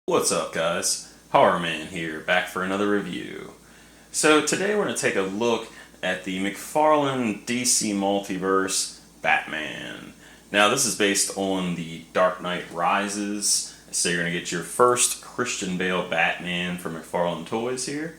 What's up, guys? Horror Man here, back for another review. So today we're going to take a look at the McFarlane DC Multiverse Batman. Now this is based on the Dark Knight Rises, so you're going to get your first Christian Bale Batman from McFarlane Toys here.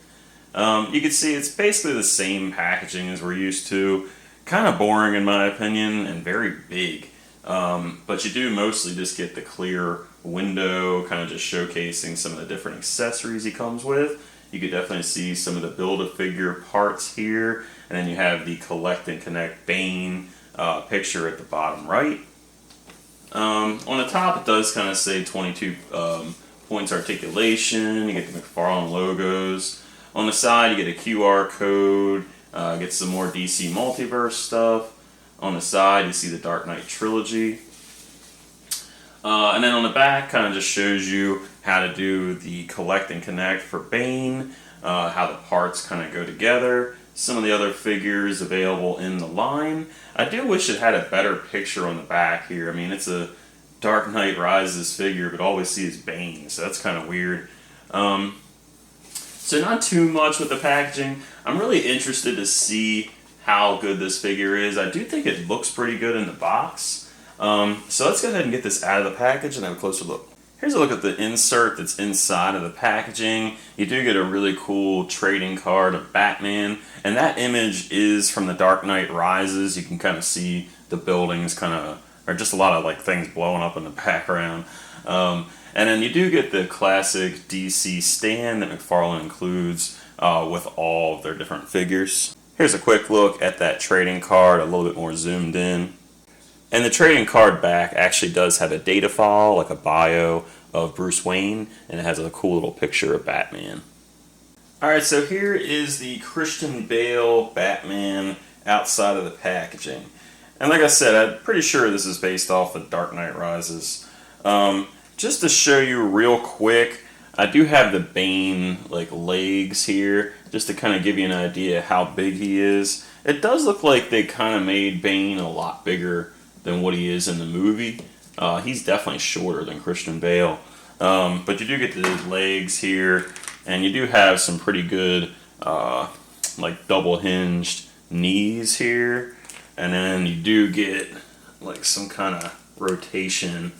You can see it's basically the same packaging as we're used to, kind of boring in my opinion, and very big. But you do mostly just get the clear window, kind of just showcasing some of the different accessories he comes with. You could definitely see some of the Build-A-Figure parts here, and then you have the Collect and Connect Bane picture at the bottom right. On the top it does kind of say 22 points articulation, you get the McFarlane logos. On the side you get a QR code, get some more DC Multiverse stuff. On the side you see the Dark Knight Trilogy. And then on the back kind of just shows you how to do the collect and connect for Bane, how the parts kind of go together, some of the other figures available in the line. I do wish it had a better picture on the back here. I mean, it's a Dark Knight Rises figure, but all we see is Bane, so that's kind of weird. So not too much with the packaging. I'm really interested to see how good this figure is. I do think it looks pretty good in the box. So let's go ahead and get this out of the package and have a closer look. Here's a look at the insert that's inside of the packaging. You do get a really cool trading card of Batman, and that image is from the Dark Knight Rises. You can kind of see the buildings or just a lot of like things blowing up in the background. And then you do get the classic DC stand that McFarlane includes with all of their different figures. Here's a quick look at that trading card, a little bit more zoomed in. And the trading card back actually does have a data file, like a bio of Bruce Wayne, and it has a cool little picture of Batman. Alright, so here is the Christian Bale Batman outside of the packaging. And like I said, I'm pretty sure this is based off of Dark Knight Rises. Just to show you real quick, I do have the Bane legs here, just to kind of give you an idea how big he is. It does look like they kind of made Bane a lot bigger than what he is in the movie. He's definitely shorter than Christian Bale. But you do get the legs here, and you do have some pretty good double hinged knees here. And then you do get some kind of rotation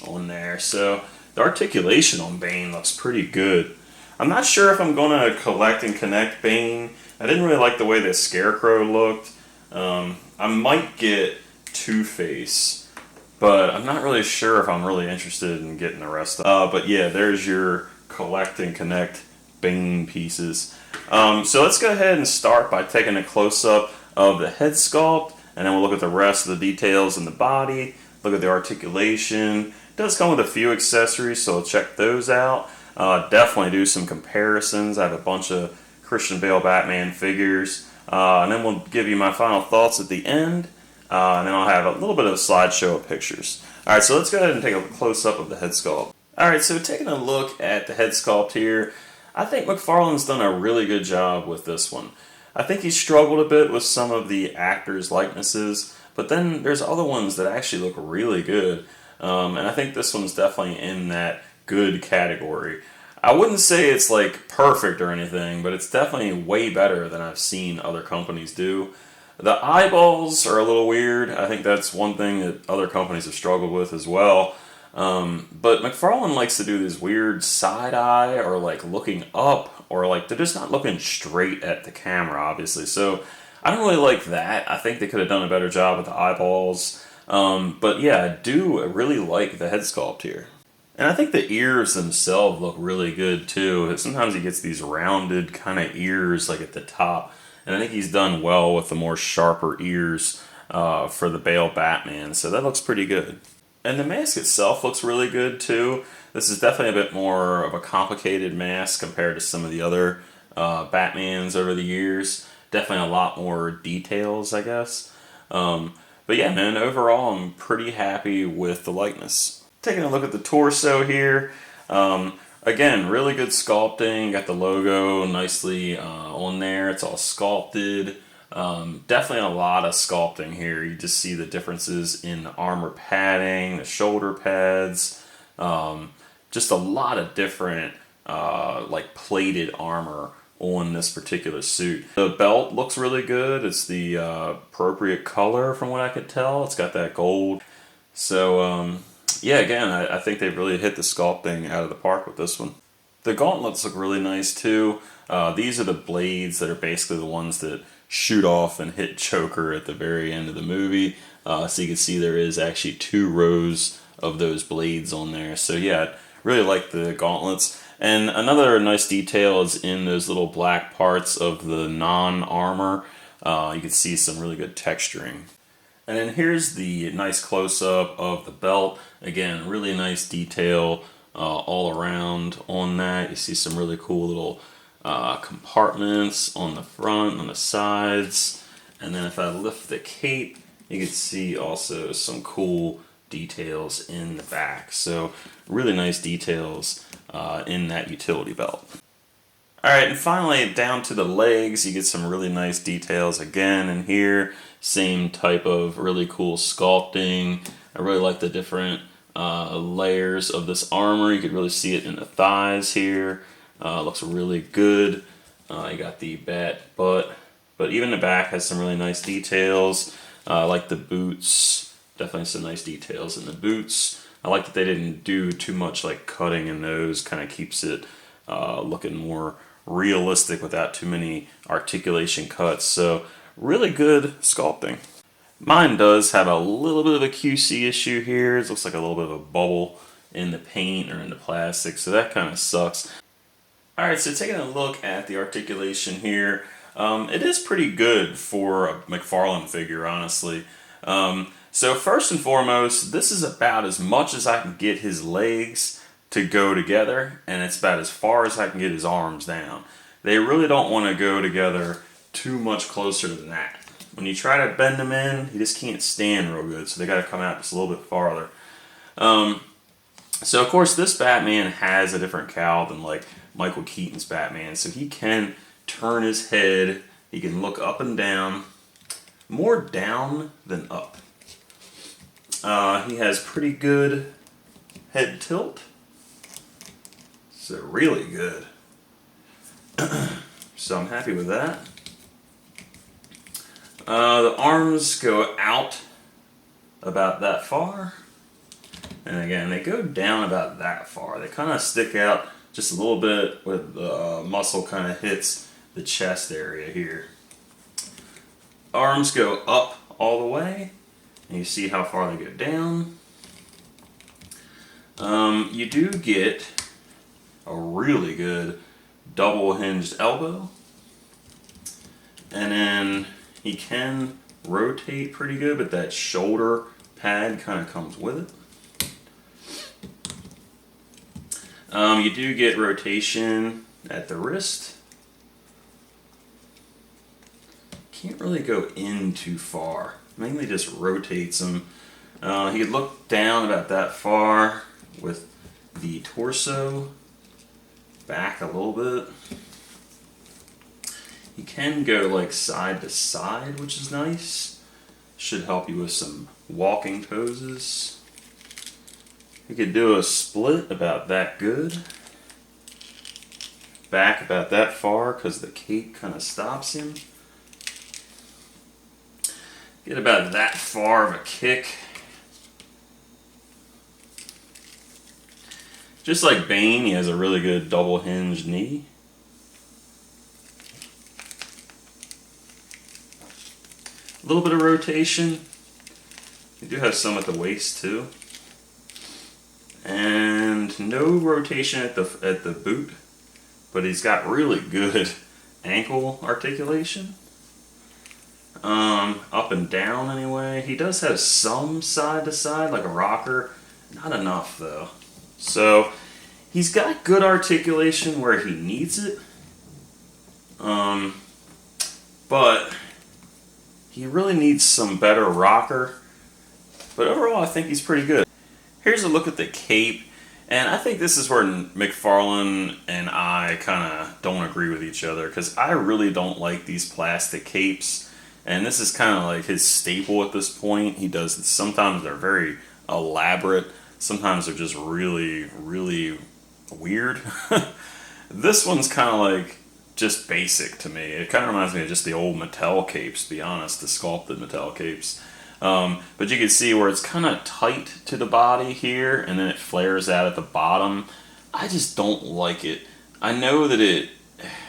on there. So the articulation on Bane looks pretty good. I'm not sure if I'm going to collect and connect Bane. I didn't really like the way the Scarecrow looked. I might get Two-Face, but I'm not really sure if I'm really interested in getting the rest of but yeah, there's your collect and connect Bane pieces. So let's go ahead and start by taking a close-up of the head sculpt, and then we'll look at the rest of the details in the body, look at the articulation. It does come with a few accessories, so I'll check those out. Definitely do some comparisons. I have a bunch of Christian Bale Batman figures, and then we'll give you my final thoughts at the end. And then I'll have a little bit of a slideshow of pictures. Alright, so let's go ahead and take a close-up of the head sculpt. Alright, so taking a look at the head sculpt here, I think McFarlane's done a really good job with this one. I think he struggled a bit with some of the actors' likenesses, but then there's other ones that actually look really good. And I think this one's definitely in that good category. I wouldn't say it's perfect or anything, but it's definitely way better than I've seen other companies do. The eyeballs are a little weird. I think that's one thing that other companies have struggled with as well. But McFarlane likes to do this weird side eye, or looking up, or they're just not looking straight at the camera, obviously. So I don't really like that. I think they could have done a better job with the eyeballs. But yeah, I do really like the head sculpt here. And I think the ears themselves look really good too. Sometimes he gets these rounded kind of ears at the top. And I think he's done well with the more sharper ears for the Bale Batman, so that looks pretty good. And the mask itself looks really good too. This is definitely a bit more of a complicated mask compared to some of the other Batmans over the years. Definitely a lot more details, I guess. But yeah, man, overall I'm pretty happy with the likeness. Taking a look at the torso here. Again, really good sculpting. Got the logo nicely on there. It's all sculpted. Definitely a lot of sculpting here. You just see the differences in the armor padding, the shoulder pads. just a lot of different like plated armor on this particular suit. The belt looks really good. It's the appropriate color from what I could tell. It's got that gold. So yeah, again, I think they really hit the sculpting out of the park with this one. The gauntlets look really nice too. These are the blades that are basically the ones that shoot off and hit Joker at the very end of the movie. So you can see there is actually 2 rows of those blades on there. So yeah, really like the gauntlets. And another nice detail is in those little black parts of the non-armor. You can see some really good texturing. And then here's the nice close-up of the belt. Again, really nice detail all around on that. You see some really cool little compartments on the front, on the sides. And then if I lift the cape, you can see also some cool details in the back. So really nice details in that utility belt. Alright, and finally down to the legs, you get some really nice details again in here. Same type of really cool sculpting. I really like the different layers of this armor. You could really see it in the thighs here. Looks really good. You got the bat butt, but even the back has some really nice details. I like the boots. Definitely some nice details in the boots. I like that they didn't do too much like cutting in those. Kind of keeps it looking more realistic without too many articulation cuts. So really good sculpting. Mine does have a little bit of a QC issue here. It looks like a little bit of a bubble in the paint or in the plastic, so that kind of sucks. Alright, so taking a look at the articulation here, it is pretty good for a McFarlane figure, honestly. So first and foremost, this is about as much as I can get his legs to go together, and it's about as far as I can get his arms down. They really don't want to go together too much closer than that. When you try to bend them in, you just can't stand real good, so they got to come out just a little bit farther. So of course this Batman has a different cowl than like Michael Keaton's Batman, so he can turn his head, he can look up and down, more down than up. He has pretty good head tilt, so really good. So I'm happy with that. The arms go out about that far, and again they go down about that far. They kind of stick out just a little bit where the muscle kind of hits the chest area here. Arms go up all the way, and you see how far they go down. You do get a really good double hinged elbow, and then he can rotate pretty good, but that shoulder pad kind of comes with it. You do get rotation at the wrist. Can't really go in too far. Mainly just rotates him. He could look down about that far with the torso back a little bit. You can go like side to side, which is nice. Should help you with some walking poses. You could do a split about that good. Back about that far because the cape kind of stops him. Get about that far of a kick. Just like Bane, he has a really good double hinged knee. A little bit of rotation. You do have some at the waist too. And no rotation at the boot, but he's got really good ankle articulation. Up and down anyway. He does have some side to side, like a rocker. Not enough though. So he's got good articulation where he needs it. But he really needs some better rocker. But overall, I think he's pretty good. Here's a look at the cape. And I think this is where McFarlane and I kind of don't agree with each other, because I really don't like these plastic capes. And this is kind of like his staple at this point. He does, sometimes they're very elaborate. Sometimes they're just really, really weird. This one's kind of like just basic to me. It kind of reminds me of just the old Mattel capes, to be honest, the sculpted Mattel capes. But you can see where it's kind of tight to the body here, and then it flares out at the bottom. I just don't like it. I know that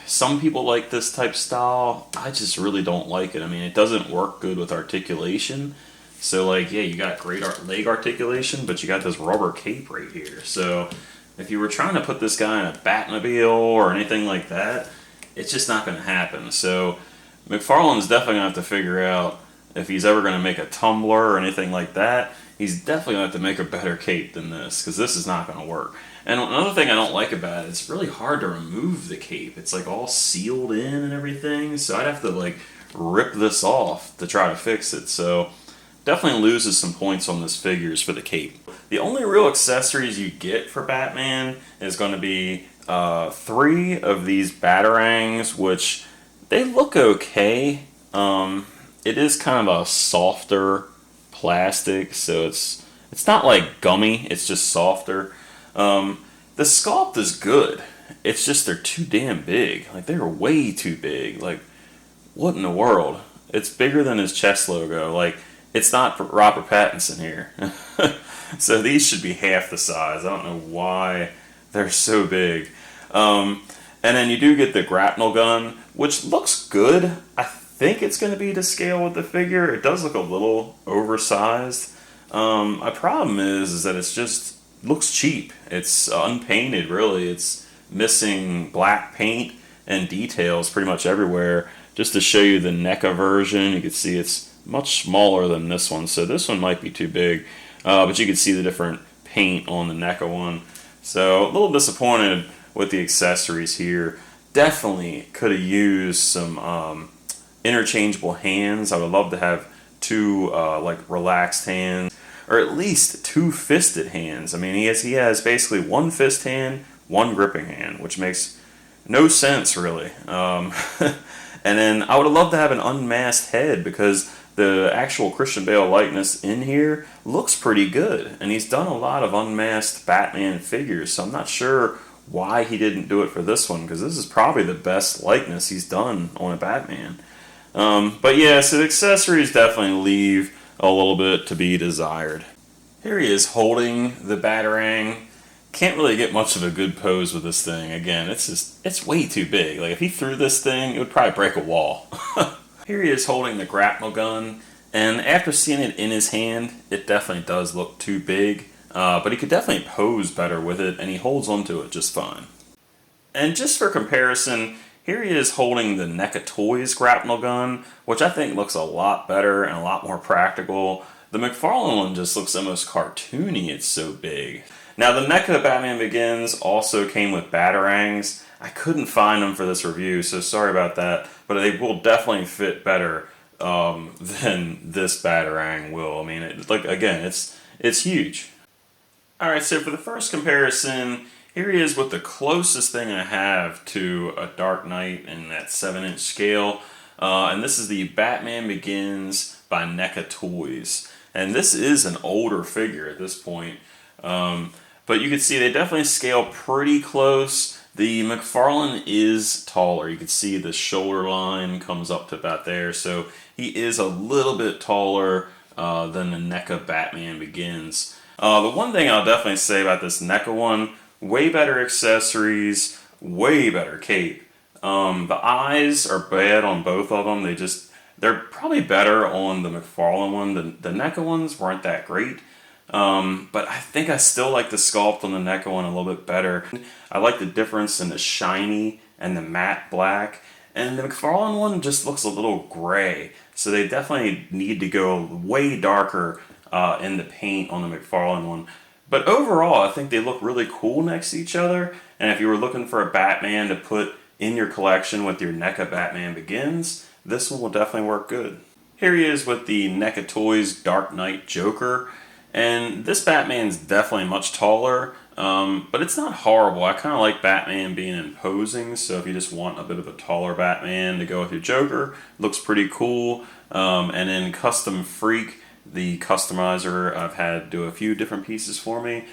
some people like this type style. I just really don't like it. I mean, it doesn't work good with articulation. So, like, yeah, you got great leg articulation, but you got this rubber cape right here. So, if you were trying to put this guy in a Batmobile or anything like that, it's just not going to happen. So, McFarlane's definitely going to have to figure out if he's ever going to make a tumbler or anything like that. He's definitely going to have to make a better cape than this, because this is not going to work. And another thing I don't like about it, it's really hard to remove the cape. It's like all sealed in and everything, so I'd have to like rip this off to try to fix it. So definitely loses some points on this figures for the cape. The only real accessories you get for Batman is going to be 3 of these batarangs, which they look okay. It is kind of a softer plastic, so it's not like gummy, it's just softer. The sculpt is good. It's just they're too damn big. Like, they're way too big. Like, what in the world? It's bigger than his chest logo. Like, it's not Robert Pattinson here. So these should be half the size. I don't know why they're so big. And then you do get the grapnel gun, which looks good. I think it's going to be to scale with the figure. It does look a little oversized. My problem is that it's just looks cheap. It's unpainted, really. It's missing black paint and details pretty much everywhere. Just to show you the NECA version, you can see it's much smaller than this one, so this one might be too big. But you can see the different paint on the NECA one. So a little disappointed with the accessories here. Definitely could have used some interchangeable hands. I would love to have 2 like relaxed hands, or at least 2 fisted hands. I mean, he has basically 1 fist hand, 1 gripping hand, which makes no sense really. And then I would have loved to have an unmasked head, because the actual Christian Bale likeness in here looks pretty good, and he's done a lot of unmasked Batman figures, so I'm not sure why he didn't do it for this one, because this is probably the best likeness he's done on a Batman. But yeah, so the accessories definitely leave a little bit to be desired. Here he is holding the Batarang. Can't really get much of a good pose with this thing. Again, it's way too big. Like, if he threw this thing, it would probably break a wall. Here he is holding the grapnel gun, and after seeing it in his hand, it definitely does look too big, but he could definitely pose better with it, and he holds onto it just fine. And just for comparison, here he is holding the NECA Toys grapnel gun, which I think looks a lot better and a lot more practical. The McFarlane one just looks almost cartoony, it's so big. Now, the NECA Batman Begins also came with Batarangs. I couldn't find them for this review, so sorry about that, but they will definitely fit better than this Batarang will. I mean, again, it's huge. Alright, so for the first comparison, here he is with the closest thing I have to a Dark Knight in that 7-inch scale. And this is the Batman Begins by NECA Toys. And this is an older figure at this point. But you can see they definitely scale pretty close. The McFarlane is taller. You can see the shoulder line comes up to about there. So he is a little bit taller than the NECA Batman Begins. The one thing I'll definitely say about this NECA one, way better accessories, way better cape. The eyes are bad on both of them. They're probably better on the McFarlane one. The NECA ones weren't that great. But I think I still like the sculpt on the NECA one a little bit better. I like the difference in the shiny and the matte black. And the McFarlane one just looks a little gray. So they definitely need to go way darker in the paint on the McFarlane one. But overall, I think they look really cool next to each other. And if you were looking for a Batman to put in your collection with your NECA Batman Begins, this one will definitely work good. Here he is with the NECA Toys Dark Knight Joker. And this Batman's definitely much taller, but it's not horrible. I kind of like Batman being imposing, so if you just want a bit of a taller Batman to go with your Joker, looks pretty cool. And then Custom Freak the customizer I've had do a few different pieces for me,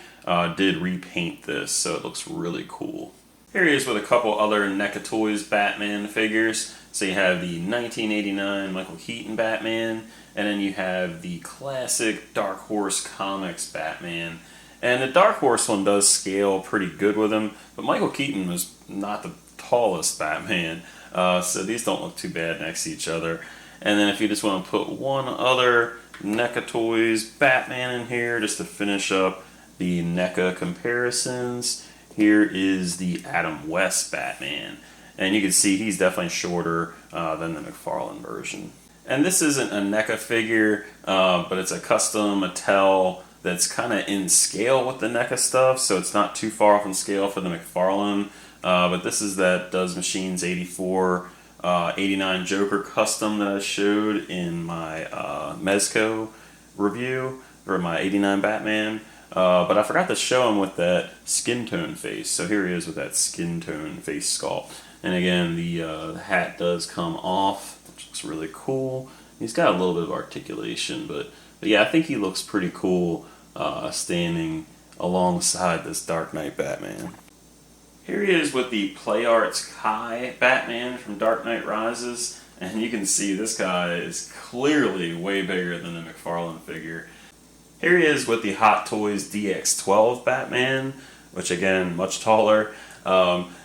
did repaint this, so it looks really cool. Here he is with a couple other NECA Toys Batman figures. So you have the 1989 Michael Keaton Batman, and then you have the classic Dark Horse Comics Batman. And the Dark Horse one does scale pretty good with him, but Michael Keaton was not the tallest Batman, so these don't look too bad next to each other. And then if you just want to put one other NECA Toys Batman in here, just to finish up the NECA comparisons, here is the Adam West Batman. And you can see he's definitely shorter than the McFarlane version. And this isn't a NECA figure, but it's a custom Mattel that's kind of in scale with the NECA stuff, so it's not too far off in scale for the McFarlane. But this is that Does Machines 84, 89 Joker custom that I showed in my Mezco review, or my 89 Batman. But I forgot to show him with that skin tone face, so here he is with that skin tone face sculpt. And again, the hat does come off, which looks really cool. He's got a little bit of articulation, but yeah, I think he looks pretty cool standing alongside this Dark Knight Batman. Here he is with the Play Arts Kai Batman from Dark Knight Rises, and you can see this guy is clearly way bigger than the McFarlane figure. Here he is with the Hot Toys DX12 Batman, which again, much taller.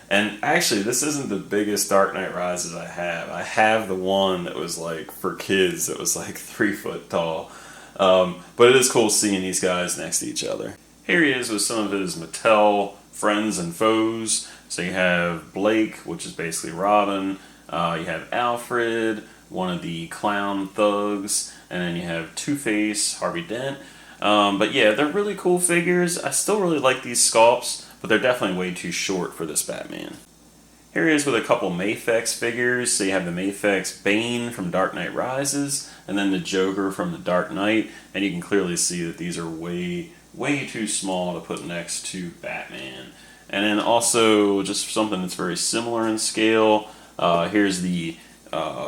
And actually, this isn't the biggest Dark Knight Rises I have. I have the one that was like for kids, that was like 3 foot tall. But it is cool seeing these guys next to each other. Here he is with some of his Mattel friends and foes. So you have Blake, which is basically Robin. You have Alfred, one of the clown thugs. And then you have Two-Face, Harvey Dent. But yeah, they're really cool figures. I still really like these sculpts, but they're definitely way too short for this Batman. Here he is with a couple Mafex figures. So you have the Mafex Bane from Dark Knight Rises, and then the Joker from the Dark Knight, and you can clearly see that these are way too small to put next to Batman. And then also, just something that's very similar in scale, here's the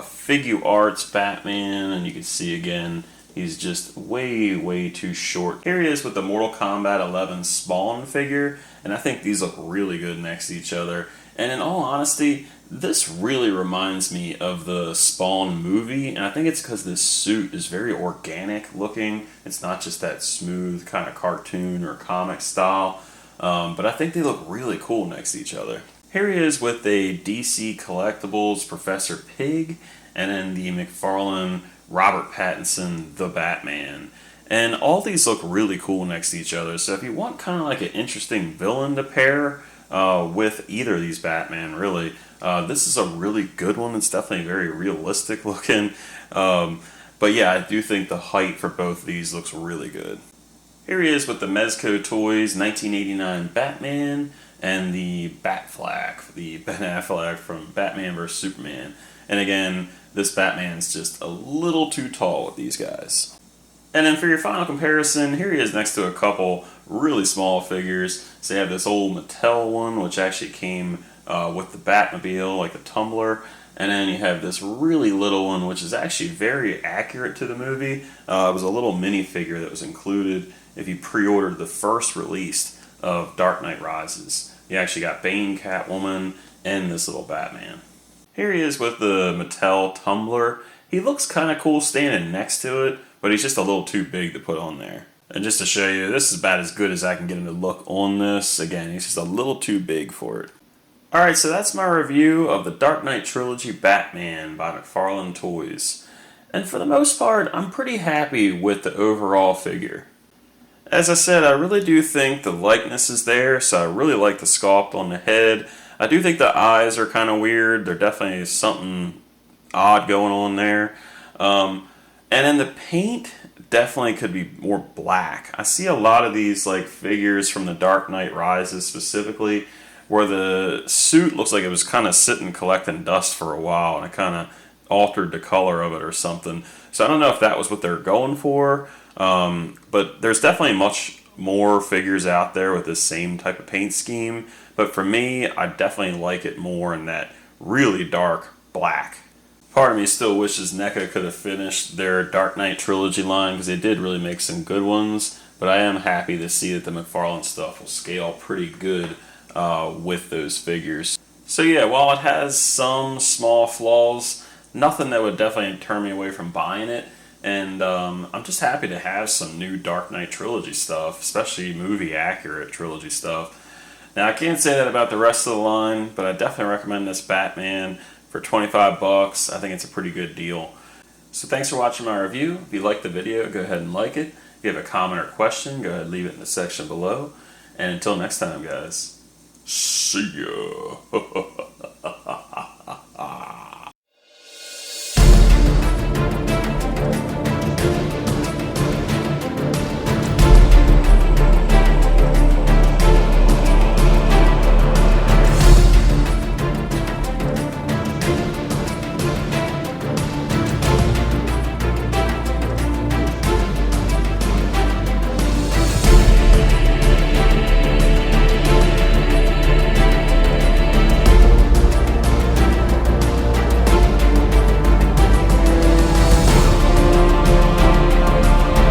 Figure Arts Batman, and you can see again, he's just way too short. Here he is with the Mortal Kombat 11 Spawn figure, and I think these look really good next to each other. And in all honesty, this really reminds me of the Spawn movie, and I think it's because this suit is very organic looking. It's not just that smooth kind of cartoon or comic style, but I think they look really cool next to each other. Here he is with a DC Collectibles Professor Pig, and then the McFarlane Robert Pattinson The Batman. And all these look really cool next to each other, so if you want kind of like an interesting villain to pair with either of these Batman, really, this is a really good one. It's definitely very realistic looking. But yeah, I do think the height for both of these looks really good. Here he is with the Mezco Toys 1989 Batman and the Batfleck, the Ben Affleck from Batman vs. Superman. And again, this Batman's just a little too tall with these guys. And then for your final comparison, here he is next to a couple really small figures. So you have this old Mattel one, which actually came with the Batmobile, like the tumbler. And then you have this really little one, which is actually very accurate to the movie. It was a little minifigure that was included if you pre-ordered the first release of Dark Knight Rises. You actually got Bane, Catwoman, and this little Batman. Here he is with the Mattel tumbler. He looks kind of cool standing next to it, but he's just a little too big to put on there. And just to show you, this is about as good as I can get him to look on this. Again, he's just a little too big for it. Alright, so that's my review of the Dark Knight Trilogy Batman by McFarlane Toys. And for the most part, I'm pretty happy with the overall figure. As I said, I really do think the likeness is there, so I really like the sculpt on the head. I do think the eyes are kind of weird. There's definitely something odd going on there. And then the paint definitely could be more black. I see a lot of these like figures from the Dark Knight Rises specifically, where the suit looks like it was kind of sitting collecting dust for a while, and it kind of altered the color of it or something. So I don't know if that was what they're going for, but there's definitely much more figures out there with this same type of paint scheme. But for me, I definitely like it more in that really dark black. Part of me still wishes NECA could have finished their Dark Knight Trilogy line because they did really make some good ones. But I am happy to see that the McFarlane stuff will scale pretty good with those figures. So yeah, while it has some small flaws, nothing that would definitely turn me away from buying it. And I'm just happy to have some new Dark Knight Trilogy stuff, especially movie accurate trilogy stuff. Now I can't say that about the rest of the line, but I definitely recommend this Batman for 25 bucks. I think it's a pretty good deal. So thanks for watching my review. If you liked the video, go ahead and like it. If you have a comment or question, go ahead and leave it in the section below. And until next time, guys, see ya.